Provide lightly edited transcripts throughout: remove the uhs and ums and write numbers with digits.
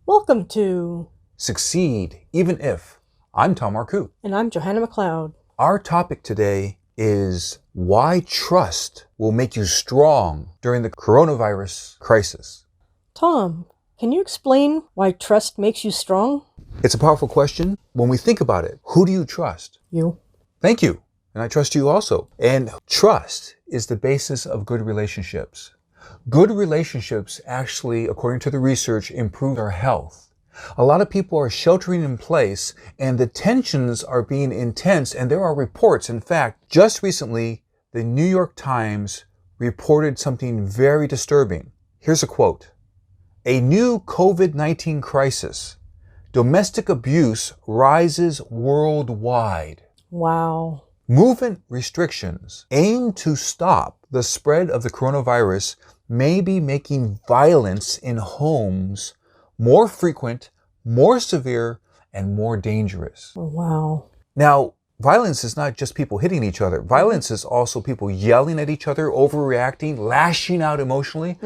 Welcome to Succeed Even If. I'm Tom Marcoux. And I'm Johanna McLeod. Our topic today is why trust will make you strong during the coronavirus crisis. Tom, can you explain why trust makes you strong? It's a powerful question. When we think about it, who do you trust? You. Thank you. And I trust you also. And trust is the basis of good relationships. Good relationships actually, according to the research, improve our health. A lot of people are sheltering in place and the tensions are being intense, and there are reports. In fact, just recently, the New York Times reported something very disturbing. Here's a quote. A new COVID-19 crisis. Domestic abuse rises worldwide. Wow. Movement restrictions aimed to stop the spread of the coronavirus may be making violence in homes more frequent, more severe, and more dangerous. Wow. Now, violence is not just people hitting each other. Violence is also people yelling at each other, overreacting, lashing out emotionally.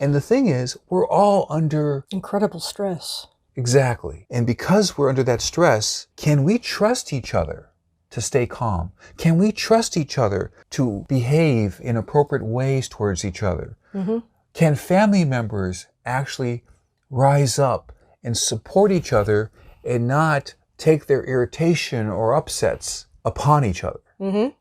And the thing is, we're all under incredible stress. Exactly. And because we're under that stress, can we trust each other to stay calm? Can we trust each other to behave in appropriate ways towards each other? Can family members actually rise up and support each other and not take their irritation or upsets upon each other?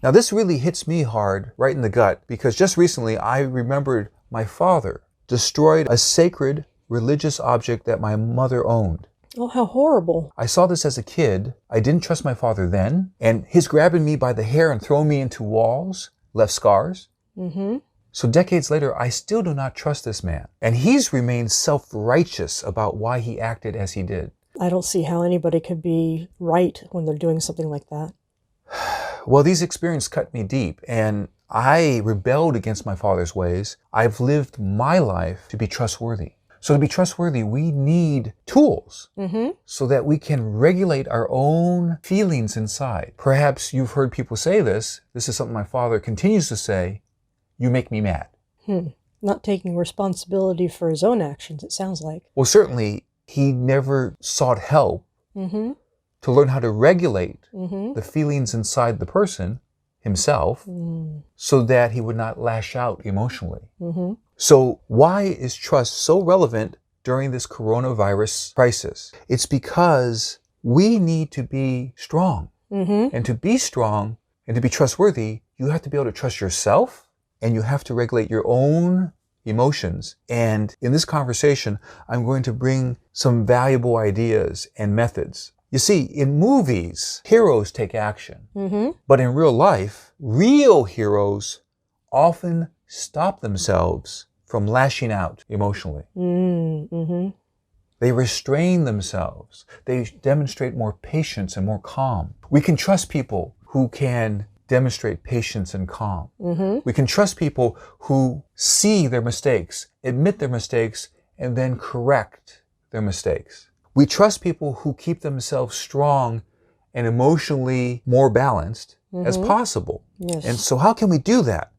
Now, this really hits me hard right in the gut, because just recently I remembered my father destroyed a sacred religious object that my mother owned. Oh, how horrible. I saw this as a kid. I didn't trust my father then, and his grabbing me by the hair and throwing me into walls left scars. So decades later, I still do not trust this man. And he's remained self-righteous about why he acted as he did. I don't see how anybody could be right when they're doing something like that. Well, these experiences cut me deep, and I rebelled against my father's ways. I've lived my life to be trustworthy. So to be trustworthy, we need tools so that we can regulate our own feelings inside. Perhaps you've heard people say this. This is something my father continues to say. You make me mad. Not taking responsibility for his own actions, it sounds like. Well, certainly he never sought help to learn how to regulate the feelings inside the person himself so that he would not lash out emotionally. So why is trust so relevant during this coronavirus crisis? It's because we need to be strong. And to be strong and to be trustworthy, you have to be able to trust yourself, and you have to regulate your own emotions. And in this conversation, I'm going to bring some valuable ideas and methods. You see, in movies, heroes take action. But in real life, real heroes often stop themselves from lashing out emotionally. They restrain themselves. They demonstrate more patience and more calm. We can trust people who can demonstrate patience and calm. We can trust people who see their mistakes, admit their mistakes, and then correct their mistakes. We trust people who keep themselves strong and emotionally more balanced as possible. Yes. And so how can we do that?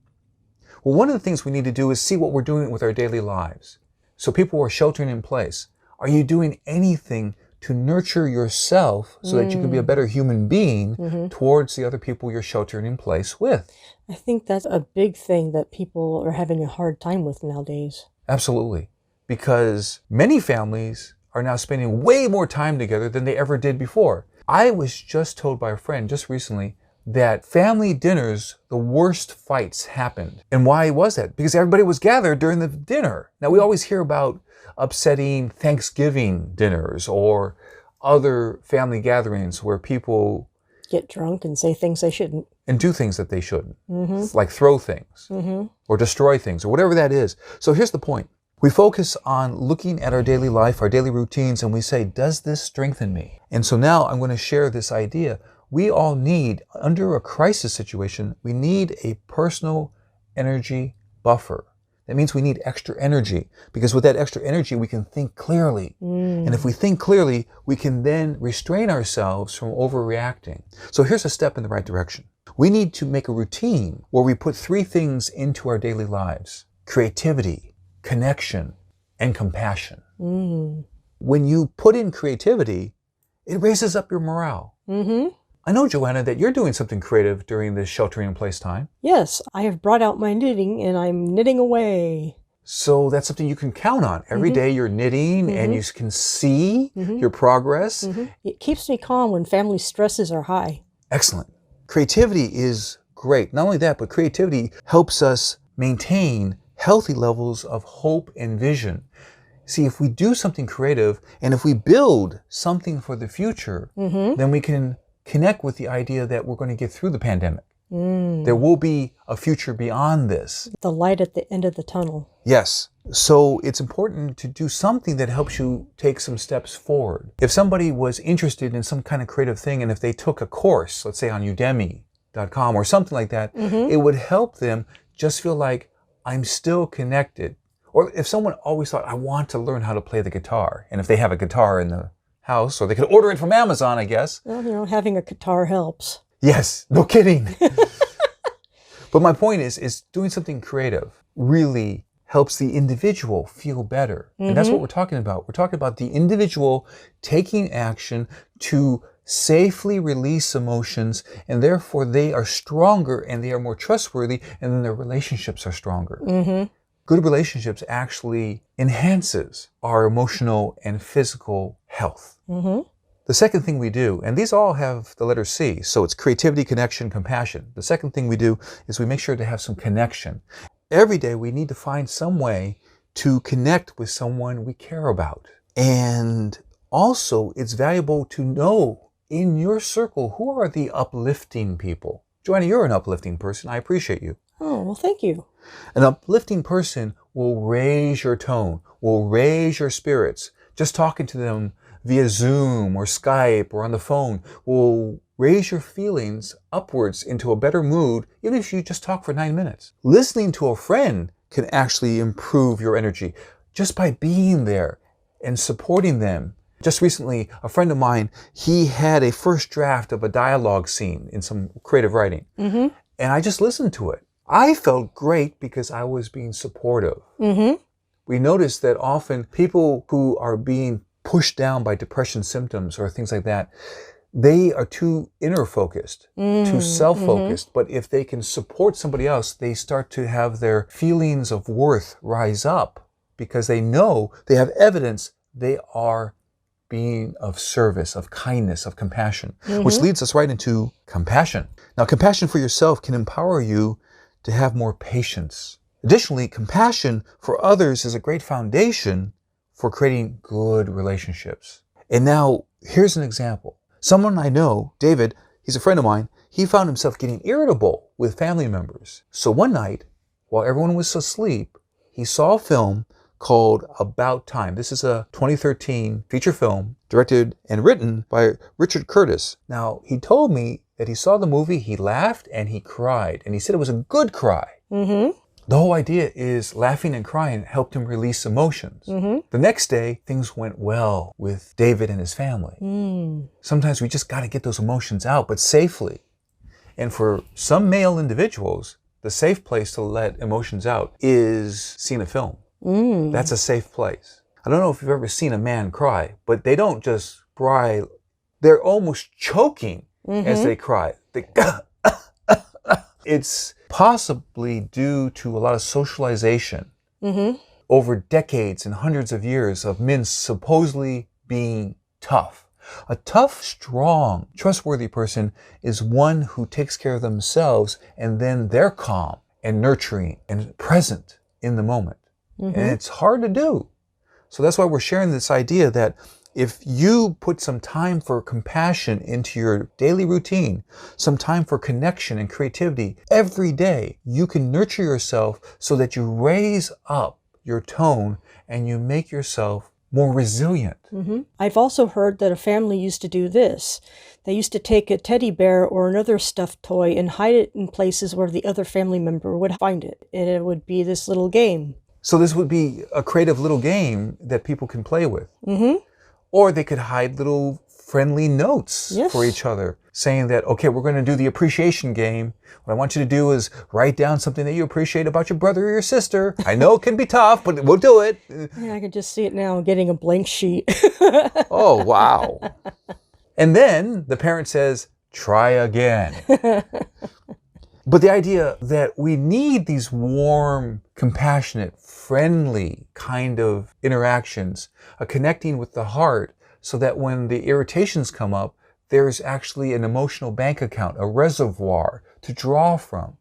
Well, one of the things we need to do is see what we're doing with our daily lives. So people who are sheltering in place, are you doing anything to nurture yourself so that you can be a better human being towards the other people you're sheltering in place with? I think that's a big thing that people are having a hard time with nowadays. Absolutely. Because many families are now spending way more time together than they ever did before. I was just told by a friend just recently that family dinners, the worst fights happened. And why was that? Because everybody was gathered during the dinner. Now, we always hear about upsetting Thanksgiving dinners or other family gatherings where people Get drunk and say things they shouldn't. and do things that they shouldn't, like throw things or destroy things or whatever that is. So here's the point. We focus on looking at our daily life, our daily routines, and we say, does this strengthen me? And so now I'm going to share this idea. We all need, under a crisis situation, we need a personal energy buffer. That means we need extra energy, because with that extra energy, we can think clearly. And if we think clearly, we can then restrain ourselves from overreacting. So here's a step in the right direction. We need to make a routine where we put 3 things into our daily lives: creativity, connection, and compassion. when you put in creativity, it raises up your morale. I know, Johanna, that you're doing something creative during this sheltering in place time. Yes, I have brought out my knitting and I'm knitting away. So that's something you can count on. Every day you're knitting and you can see your progress. It keeps me calm when family stresses are high. Excellent. Creativity is great. Not only that, but creativity helps us maintain healthy levels of hope and vision. See, if we do something creative and if we build something for the future, then we can connect with the idea that we're going to get through the pandemic. There will be a future beyond this. The light at the end of the tunnel. Yes. So it's important to do something that helps you take some steps forward. If somebody was interested in some kind of creative thing and if they took a course, let's say on Udemy.com or something like that, it would help them just feel like I'm still connected. Or if someone always thought, I want to learn how to play the guitar, and if they have a guitar in the house, or they could order it from Amazon, I guess. Well, having a guitar helps. Yes, no kidding. But my point is doing something creative really helps the individual feel better. And that's what we're talking about. We're talking about the individual taking action to safely release emotions, and therefore they are stronger and they are more trustworthy, and then their relationships are stronger. Good relationships actually enhances our emotional and physical health. The second thing we do, and these all have the letter C, so it's creativity, connection, compassion. The second thing we do is we make sure to have some connection. Every day we need to find some way to connect with someone we care about. And also it's valuable to know in your circle who are the uplifting people. Johanna, you're an uplifting person. I appreciate you. Oh, well, thank you. An uplifting person will raise your tone, will raise your spirits. Just talking to them via Zoom or Skype or on the phone will raise your feelings upwards into a better mood, even if you just talk for 9 minutes. Listening to a friend can actually improve your energy just by being there and supporting them. Just recently, a friend of mine, he had a first draft of a dialogue scene in some creative writing. And I just listened to it. I felt great because I was being supportive. We noticed that often people who are being pushed down by depression symptoms or things like that, they are too inner focused, too self-focused. But if they can support somebody else, they start to have their feelings of worth rise up because they know, they have evidence they are being of service, of kindness, of compassion, which leads us right into compassion. Now, compassion for yourself can empower you to have more patience. Additionally, compassion for others is a great foundation for creating good relationships. And now, here's an example. Someone I know, David, he's a friend of mine, he found himself getting irritable with family members. So one night, while everyone was asleep, he saw a film called About Time. This is a 2013 feature film directed and written by Richard Curtis. Now, he told me that he saw the movie, he laughed and he cried. And he said it was a good cry. The whole idea is laughing and crying helped him release emotions. The next day, things went well with David and his family. Sometimes we just got to get those emotions out, but safely. And for some male individuals, the safe place to let emotions out is seeing a film. That's a safe place. I don't know if you've ever seen a man cry, but they don't just cry. They're almost choking as they cry. It's possibly due to a lot of socialization over decades and hundreds of years of men supposedly being tough. A tough, strong, trustworthy person is one who takes care of themselves and then they're calm and nurturing and present in the moment. And it's hard to do. So that's why we're sharing this idea that if you put some time for compassion into your daily routine, some time for connection and creativity every day, you can nurture yourself so that you raise up your tone and you make yourself more resilient. I've also heard that a family used to do this. They used to take a teddy bear or another stuffed toy and hide it in places where the other family member would find it. And it would be this little game. So this would be a creative little game that people can play with. Or they could hide little friendly notes for each other, saying that, okay, we're going to do the appreciation game. What I want you to do is write down something that you appreciate about your brother or your sister. I know it can be tough, but we'll do it. Yeah, I can just see it now, getting a blank sheet. Oh, wow. And then the parent says, try again. But the idea that we need these warm, compassionate, friendly kind of interactions, a connecting with the heart, so that when the irritations come up, there's actually an emotional bank account, a reservoir to draw from.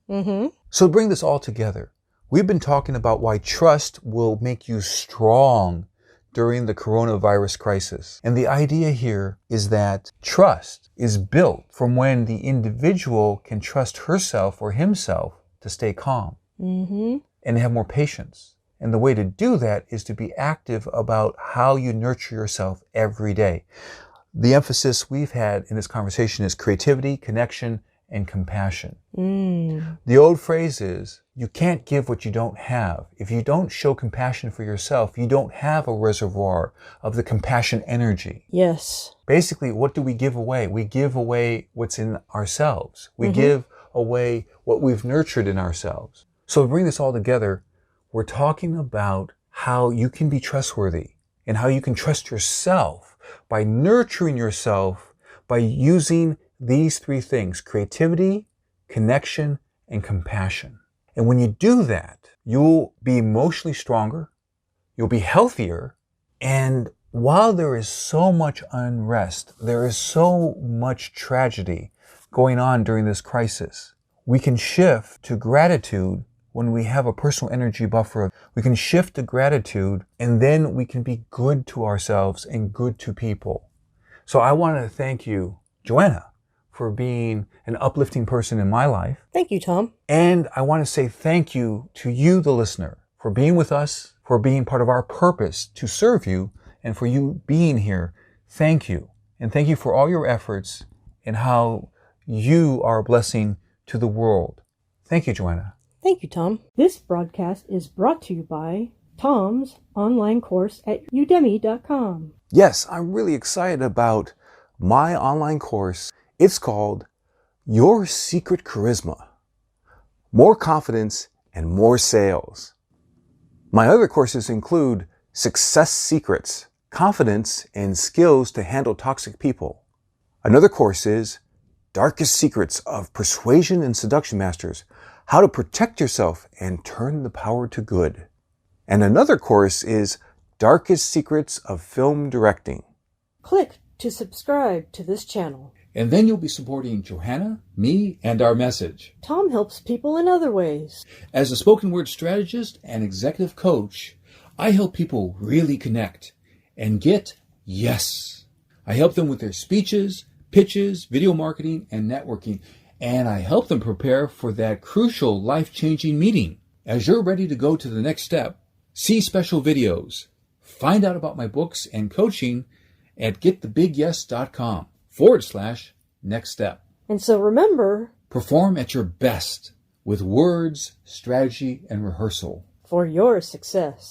So to bring this all together, we've been talking about why trust will make you strong during the coronavirus crisis. And the idea here is that trust is built from when the individual can trust herself or himself to stay calm and have more patience. And the way to do that is to be active about how you nurture yourself every day. The emphasis we've had in this conversation is creativity, connection, and compassion. The old phrase is, you can't give what you don't have. If you don't show compassion for yourself, you don't have a reservoir of the compassion energy. Yes. Basically, what do we give away? We give away what's in ourselves. We give away what we've nurtured in ourselves. So to bring this all together, we're talking about how you can be trustworthy and how you can trust yourself by nurturing yourself by using these three things: creativity, connection, and compassion. And when you do that, you'll be emotionally stronger, you'll be healthier, and while there is so much unrest, there is so much tragedy going on during this crisis, we can shift to gratitude when we have a personal energy buffer. We can shift to gratitude, and then we can be good to ourselves and good to people. So I want to thank you, Johanna, for being an uplifting person in my life. Thank you, Tom. And I want to say thank you to you, the listener, for being with us, for being part of our purpose to serve you, and for you being here. Thank you. And thank you for all your efforts and how you are a blessing to the world. Thank you, Johanna. Thank you, Tom. This broadcast is brought to you by Tom's online course at udemy.com. Yes, I'm really excited about my online course. It's called Your Secret Charisma: More Confidence and More Sales. My other courses include Success Secrets, Confidence and Skills to Handle Toxic People. Another course is Darkest Secrets of Persuasion and Seduction Masters, How to Protect Yourself and Turn the Power to Good. And another course is Darkest Secrets of Film Directing. Click to subscribe to this channel. And then you'll be supporting Johanna, me, and our message. Tom helps people in other ways. As a spoken word strategist and executive coach, I help people really connect and get yes. I help them with their speeches, pitches, video marketing, and networking. And I help them prepare for that crucial life-changing meeting. As you're ready to go to the next step, see special videos, find out about my books and coaching at getthebigyes.com/next step. And so remember, Perform at your best with words, strategy, and rehearsal. for your success.